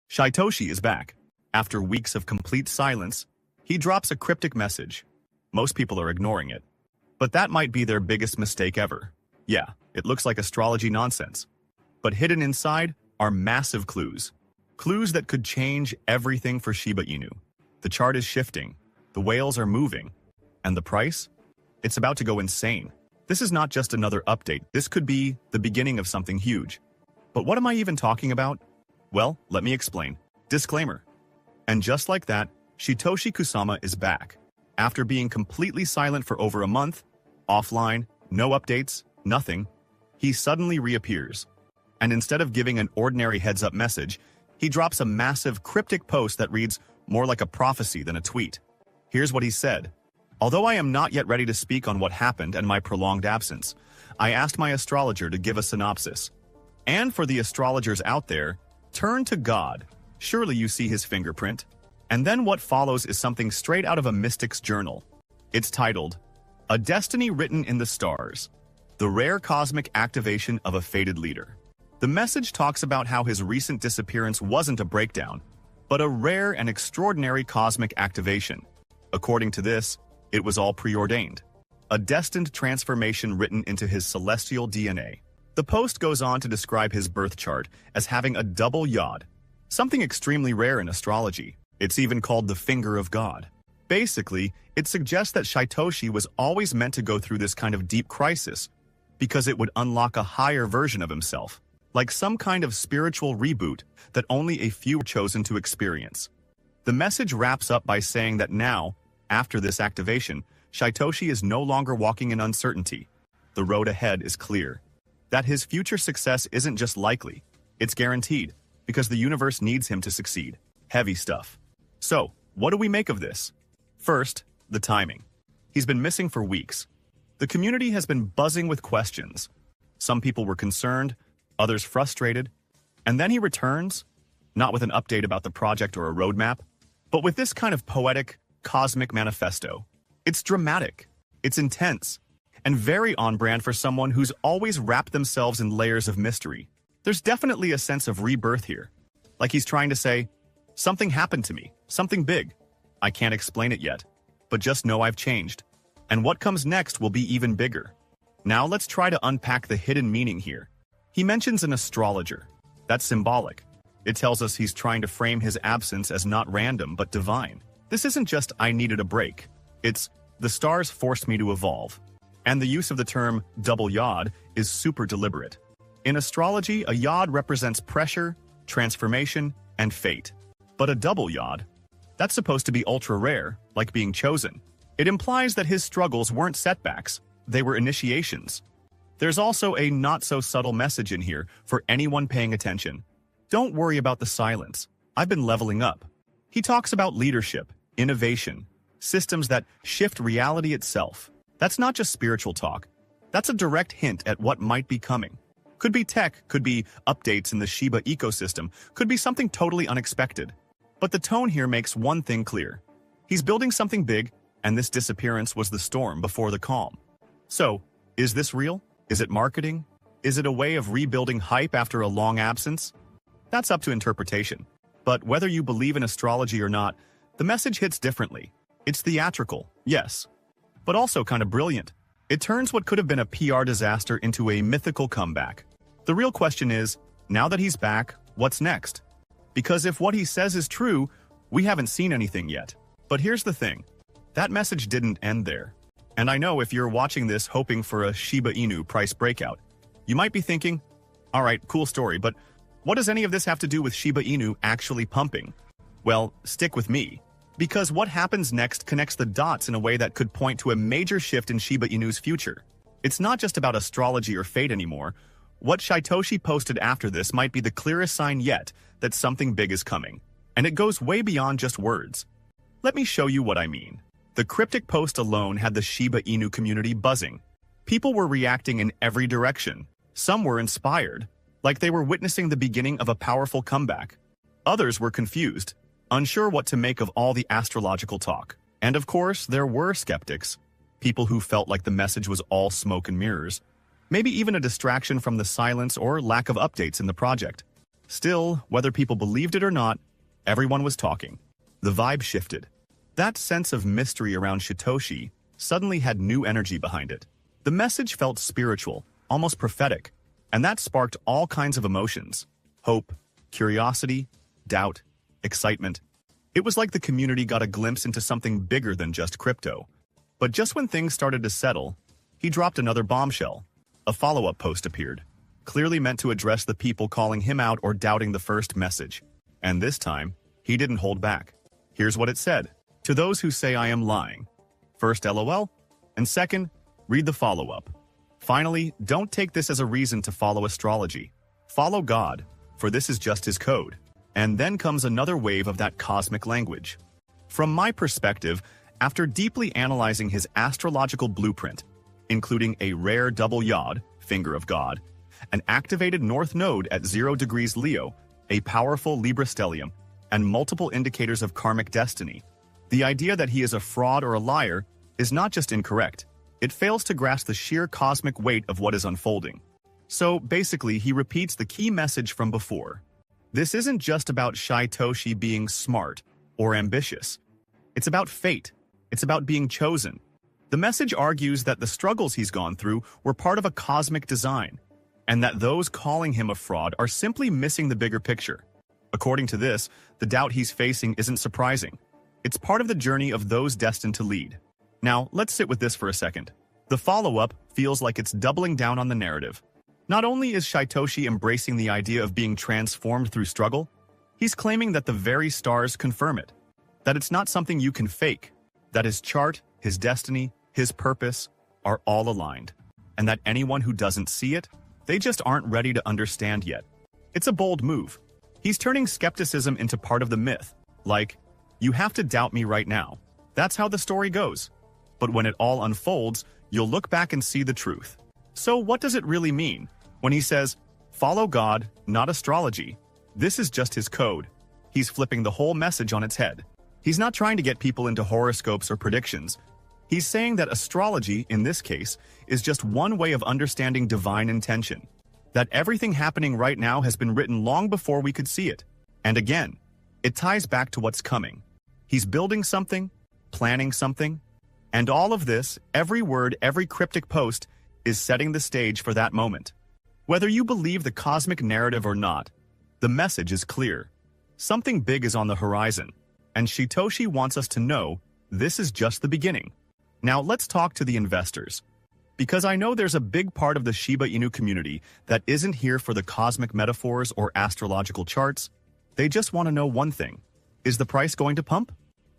Shytoshi is back. After weeks of complete silence, he drops a cryptic message. Most people are ignoring it. But that might be their biggest mistake ever. Yeah, it looks like astrology nonsense. But hidden inside are massive clues. Clues that could change everything for Shiba Inu. The chart is shifting, the whales are moving, and the price? It's about to go insane. This is not just another update, this could be the beginning of something huge. But what am I even talking about? Well, let me explain. Disclaimer. And just like that, Shytoshi Kusama is back. After being completely silent for over a month, offline, no updates, nothing, he suddenly reappears. And instead of giving an ordinary heads-up message, he drops a massive cryptic post that reads more like a prophecy than a tweet. Here's what he said. Although I am not yet ready to speak on what happened and my prolonged absence, I asked my astrologer to give a synopsis. And for the astrologers out there, turn to God. Surely you see his fingerprint. And then what follows is something straight out of a mystic's journal. It's titled, A Destiny Written in the Stars, the rare cosmic activation of a fated leader. The message talks about how his recent disappearance wasn't a breakdown, but a rare and extraordinary cosmic activation. According to this, it was all preordained. A destined transformation written into his celestial DNA. The post goes on to describe his birth chart as having a double yod, something extremely rare in astrology. It's even called the finger of God. Basically, it suggests that Shytoshi was always meant to go through this kind of deep crisis because it would unlock a higher version of himself, like some kind of spiritual reboot that only a few were chosen to experience. The message wraps up by saying that now, after this activation, Shytoshi is no longer walking in uncertainty. The road ahead is clear. That his future success isn't just likely, it's guaranteed, because the universe needs him to succeed. Heavy stuff. So, what do we make of this? First, the timing. He's been missing for weeks. The community has been buzzing with questions. Some people were concerned, others frustrated. And then he returns, not with an update about the project or a roadmap, but with this kind of poetic, cosmic manifesto. It's dramatic, it's intense, and very on-brand for someone who's always wrapped themselves in layers of mystery. There's definitely a sense of rebirth here. Like he's trying to say, something happened to me, something big. I can't explain it yet, but just know I've changed. And what comes next will be even bigger. Now let's try to unpack the hidden meaning here. He mentions an astrologer. That's symbolic. It tells us he's trying to frame his absence as not random but divine. This isn't just I needed a break. It's the stars forced me to evolve. And the use of the term double yod is super deliberate. In astrology, a yod represents pressure, transformation, and fate. But a double yod, that's supposed to be ultra rare, like being chosen. It implies that his struggles weren't setbacks, they were initiations. There's also a not-so-subtle message in here for anyone paying attention. Don't worry about the silence. I've been leveling up. He talks about leadership, innovation, systems that shift reality itself. That's not just spiritual talk. That's a direct hint at what might be coming. Could be tech, could be updates in the Shiba ecosystem, could be something totally unexpected. But the tone here makes one thing clear. He's building something big, and this disappearance was the storm before the calm. So, is this real? Is it marketing? Is it a way of rebuilding hype after a long absence? That's up to interpretation. But whether you believe in astrology or not, the message hits differently. It's theatrical, yes, but also kind of brilliant. It turns what could have been a PR disaster into a mythical comeback. The real question is, now that he's back, what's next? Because if what he says is true, we haven't seen anything yet. But here's the thing. That message didn't end there. And I know if you're watching this hoping for a Shiba Inu price breakout, you might be thinking, all right, cool story, but what does any of this have to do with Shiba Inu actually pumping? Well, stick with me. Because what happens next connects the dots in a way that could point to a major shift in Shiba Inu's future. It's not just about astrology or fate anymore. What Shytoshi posted after this might be the clearest sign yet that something big is coming. And it goes way beyond just words. Let me show you what I mean. The cryptic post alone had the Shiba Inu community buzzing. People were reacting in every direction. Some were inspired, like they were witnessing the beginning of a powerful comeback. Others were confused, unsure what to make of all the astrological talk. And of course, there were skeptics, people who felt like the message was all smoke and mirrors, maybe even a distraction from the silence or lack of updates in the project. Still, whether people believed it or not, everyone was talking. The vibe shifted. That sense of mystery around Shytoshi suddenly had new energy behind it. The message felt spiritual, almost prophetic, and that sparked all kinds of emotions: hope, curiosity, doubt, excitement. It was like the community got a glimpse into something bigger than just crypto. But just when things started to settle, he dropped another bombshell. A follow-up post appeared, clearly meant to address the people calling him out or doubting the first message. And this time, he didn't hold back. Here's what it said: "To those who say I am lying. First, LOL, and second, read the follow-up. Finally, don't take this as a reason to follow astrology. Follow God, for this is just his code." And then comes another wave of that cosmic language. From my perspective, after deeply analyzing his astrological blueprint, including a rare double yod, finger of God, an activated north node at 0 degrees Leo, a powerful Libra stellium, and multiple indicators of karmic destiny, the idea that he is a fraud or a liar is not just incorrect, it fails to grasp the sheer cosmic weight of what is unfolding. So basically, he repeats the key message from before. This isn't just about Shytoshi being smart or ambitious. It's about fate. It's about being chosen. The message argues that the struggles he's gone through were part of a cosmic design, and that those calling him a fraud are simply missing the bigger picture. According to this, the doubt he's facing isn't surprising. It's part of the journey of those destined to lead. Now, let's sit with this for a second. The follow-up feels like it's doubling down on the narrative. Not only is Shytoshi embracing the idea of being transformed through struggle, he's claiming that the very stars confirm it. That it's not something you can fake. That his chart, his destiny, his purpose are all aligned. And that anyone who doesn't see it, they just aren't ready to understand yet. It's a bold move. He's turning skepticism into part of the myth. Like, you have to doubt me right now. That's how the story goes. But when it all unfolds, you'll look back and see the truth. So what does it really mean when he says, follow God, not astrology? This is just his code. He's flipping the whole message on its head. He's not trying to get people into horoscopes or predictions. He's saying that astrology, in this case, is just one way of understanding divine intention. That everything happening right now has been written long before we could see it. And again, it ties back to what's coming. He's building something, planning something, and all of this, every word, every cryptic post, is setting the stage for that moment. Whether you believe the cosmic narrative or not, the message is clear. Something big is on the horizon, and Shytoshi wants us to know this is just the beginning. Now let's talk to the investors. Because I know there's a big part of the Shiba Inu community that isn't here for the cosmic metaphors or astrological charts. They just want to know one thing. Is the price going to pump?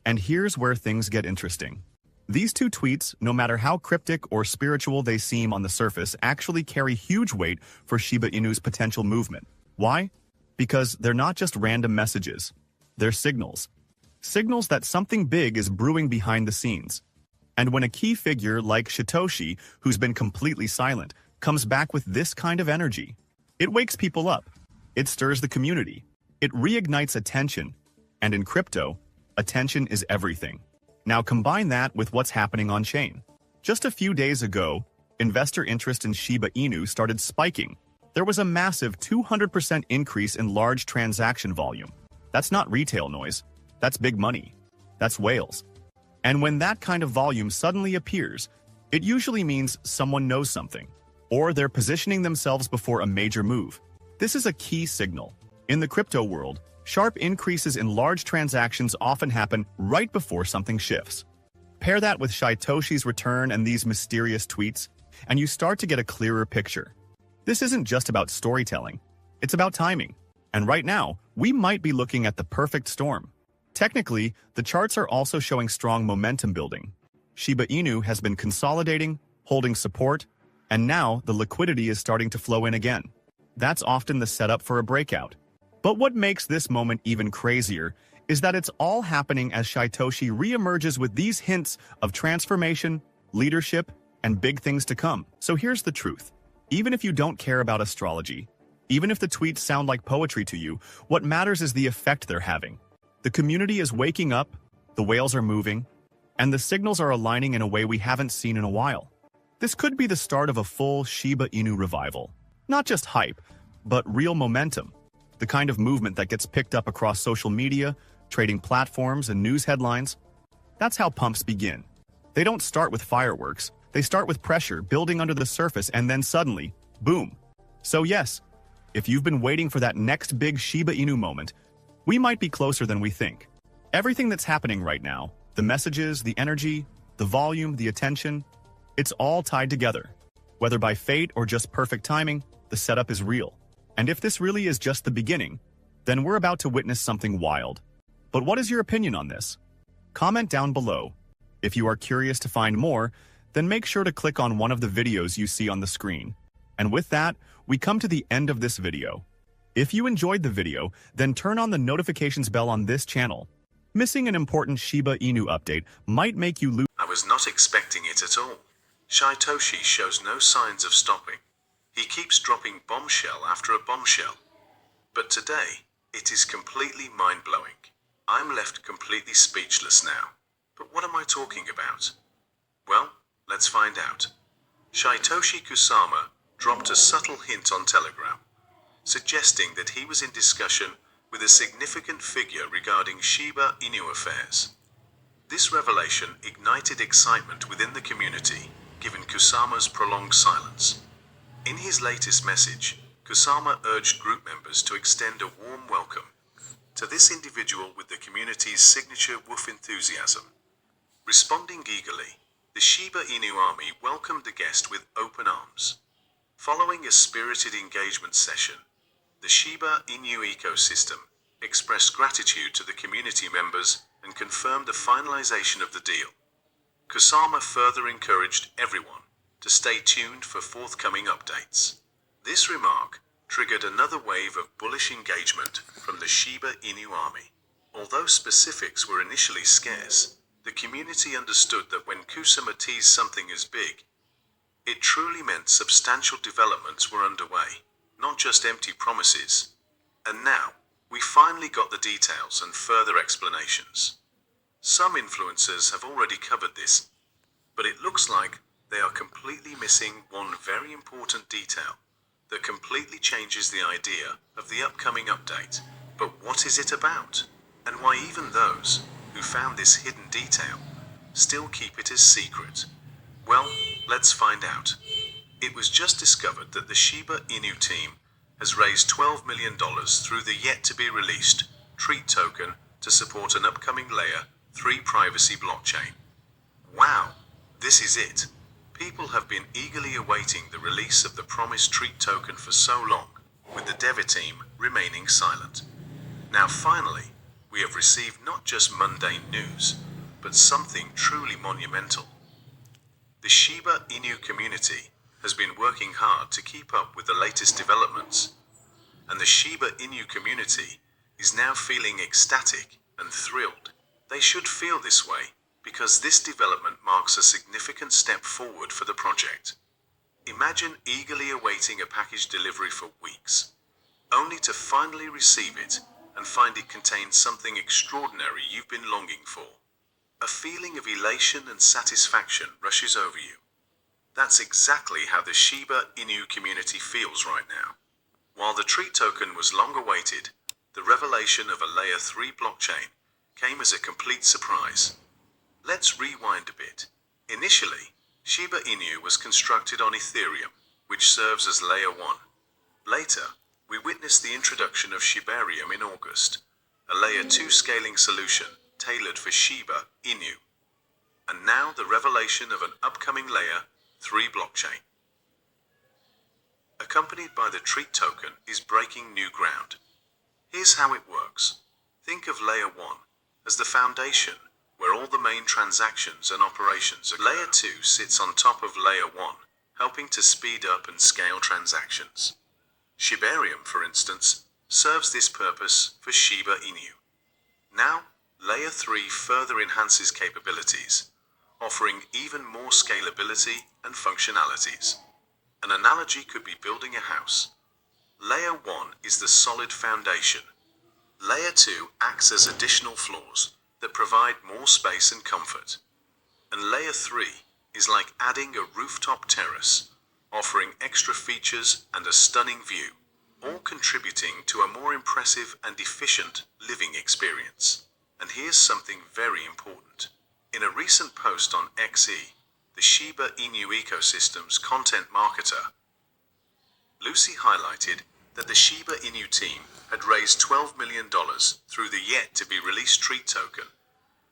And here's where things get interesting. These two tweets, no matter how cryptic or spiritual they seem on the surface, actually carry huge weight for Shiba Inu's potential movement. Why? Because they're not just random messages. They're signals. Signals that something big is brewing behind the scenes. And when a key figure like Shytoshi, who's been completely silent, comes back with this kind of energy, it wakes people up. It stirs the community. It reignites attention. And in crypto, attention is everything. Now combine that with what's happening on-chain. Just a few days ago, investor interest in Shiba Inu started spiking. There was a massive 200% increase in large transaction volume. That's not retail noise. That's big money. That's whales. And when that kind of volume suddenly appears, it usually means someone knows something, or they're positioning themselves before a major move. This is a key signal. In the crypto world, sharp increases in large transactions often happen right before something shifts. Pair that with Shytoshi's return and these mysterious tweets, and you start to get a clearer picture. This isn't just about storytelling, it's about timing. And right now, we might be looking at the perfect storm. Technically, the charts are also showing strong momentum building. Shiba Inu has been consolidating, holding support, and now the liquidity is starting to flow in again. That's often the setup for a breakout. But what makes this moment even crazier is that it's all happening as Shytoshi reemerges with these hints of transformation, leadership, and big things to come. So here's the truth. Even if you don't care about astrology, even if the tweets sound like poetry to you, what matters is the effect they're having. The community is waking up, the whales are moving, and the signals are aligning in a way we haven't seen in a while. This could be the start of a full Shiba Inu revival. Not just hype, but real momentum. The kind of movement that gets picked up across social media, trading platforms, and news headlines. That's how pumps begin. They don't start with fireworks. They start with pressure building under the surface, and then suddenly, boom. So yes, if you've been waiting for that next big Shiba Inu moment, we might be closer than we think. Everything that's happening right now, the messages, the energy, the volume, the attention, it's all tied together. Whether by fate or just perfect timing, the setup is real. And if this really is just the beginning, then we're about to witness something wild. But what is your opinion on this? Comment down below. If you are curious to find more, then make sure to click on one of the videos you see on the screen. And with that, we come to the end of this video. If you enjoyed the video, then turn on the notifications bell on this channel. Missing an important Shiba Inu update might make you lose. I was not expecting it at all. Shytoshi shows no signs of stopping. He keeps dropping bombshell after a bombshell. But today, it is completely mind-blowing. I'm left completely speechless now. But what am I talking about? Well, let's find out. Shytoshi Kusama dropped a subtle hint on Telegram, suggesting that he was in discussion with a significant figure regarding Shiba Inu affairs. This revelation ignited excitement within the community, given Kusama's prolonged silence. In his latest message, Kusama urged group members to extend a warm welcome to this individual with the community's signature wolf enthusiasm. Responding eagerly, the Shiba Inu army welcomed the guest with open arms. Following a spirited engagement session, the Shiba Inu ecosystem expressed gratitude to the community members and confirmed the finalization of the deal. Kusama further encouraged everyone to stay tuned for forthcoming updates. This remark triggered another wave of bullish engagement from the Shiba Inu army. Although specifics were initially scarce, the community understood that when Kusama teased something as big, it truly meant substantial developments were underway, not just empty promises. And now, we finally got the details and further explanations. Some influencers have already covered this, but it looks like they are completely missing one very important detail that completely changes the idea of the upcoming update. But what is it about? And why even those who found this hidden detail still keep it as secret? Well, let's find out. It was just discovered that the Shiba Inu team has raised $12 million through the yet-to-be-released Treat token to support an upcoming Layer 3 privacy blockchain. Wow, this is it. People have been eagerly awaiting the release of the promised Treat token for so long, with the Deva team remaining silent. Now finally, we have received not just mundane news, but something truly monumental. The Shiba Inu community has been working hard to keep up with the latest developments, and the Shiba Inu community is now feeling ecstatic and thrilled. They should feel this way, because this development marks a significant step forward for the project. Imagine eagerly awaiting a package delivery for weeks, only to finally receive it and find it contains something extraordinary you've been longing for. A feeling of elation and satisfaction rushes over you. That's exactly how the Shiba Inu community feels right now. While the Treat token was long awaited, the revelation of a Layer 3 blockchain came as a complete surprise. Let's rewind a bit. Initially, Shiba Inu was constructed on Ethereum, which serves as Layer 1. Later, we witnessed the introduction of Shibarium in August, a Layer 2 scaling solution tailored for Shiba Inu. And now the revelation of an upcoming Layer 3 blockchain. Accompanied by the Treat token is breaking new ground. Here's how it works. Think of Layer 1 as the foundation where all the main transactions and operations occur. Layer 2 sits on top of Layer 1, helping to speed up and scale transactions. Shibarium, for instance, serves this purpose for Shiba Inu. Now, Layer 3 further enhances capabilities, offering even more scalability and functionalities. An analogy could be building a house. Layer 1 is the solid foundation. Layer 2 acts as additional floors that provide more space and comfort. And Layer 3 is like adding a rooftop terrace, offering extra features and a stunning view, all contributing to a more impressive and efficient living experience. And here's something very important. In a recent post on XE, the Shiba Inu ecosystem's content marketer, Lucy highlighted that the Shiba Inu team had raised $12 million through the yet-to-be-released treat token,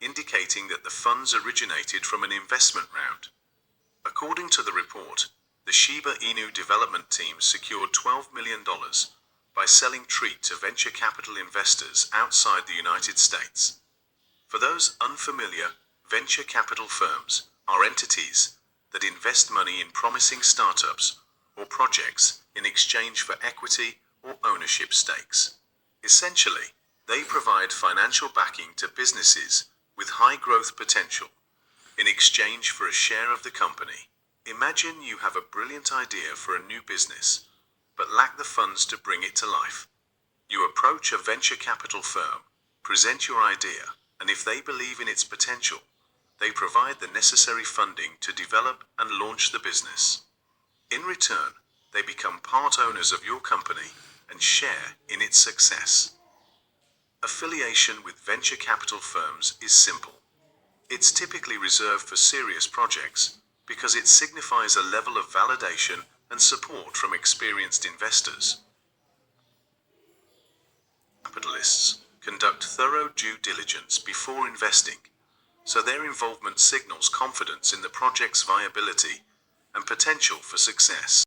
indicating that the funds originated from an investment round. According to the report, the Shiba Inu development team secured $12 million by selling treat to venture capital investors outside the United States. For those unfamiliar, venture capital firms are entities that invest money in promising startups or projects in exchange for equity or ownership stakes. Essentially, they provide financial backing to businesses with high growth potential in exchange for a share of the company. Imagine you have a brilliant idea for a new business, but lack the funds to bring it to life. You approach a venture capital firm, present your idea, and if they believe in its potential, they provide the necessary funding to develop and launch the business. In return, they become part owners of your company and share in its success. Affiliation with venture capital firms is simple. It's typically reserved for serious projects because it signifies a level of validation and support from experienced investors. Capitalists conduct thorough due diligence before investing, so their involvement signals confidence in the project's viability and potential for success.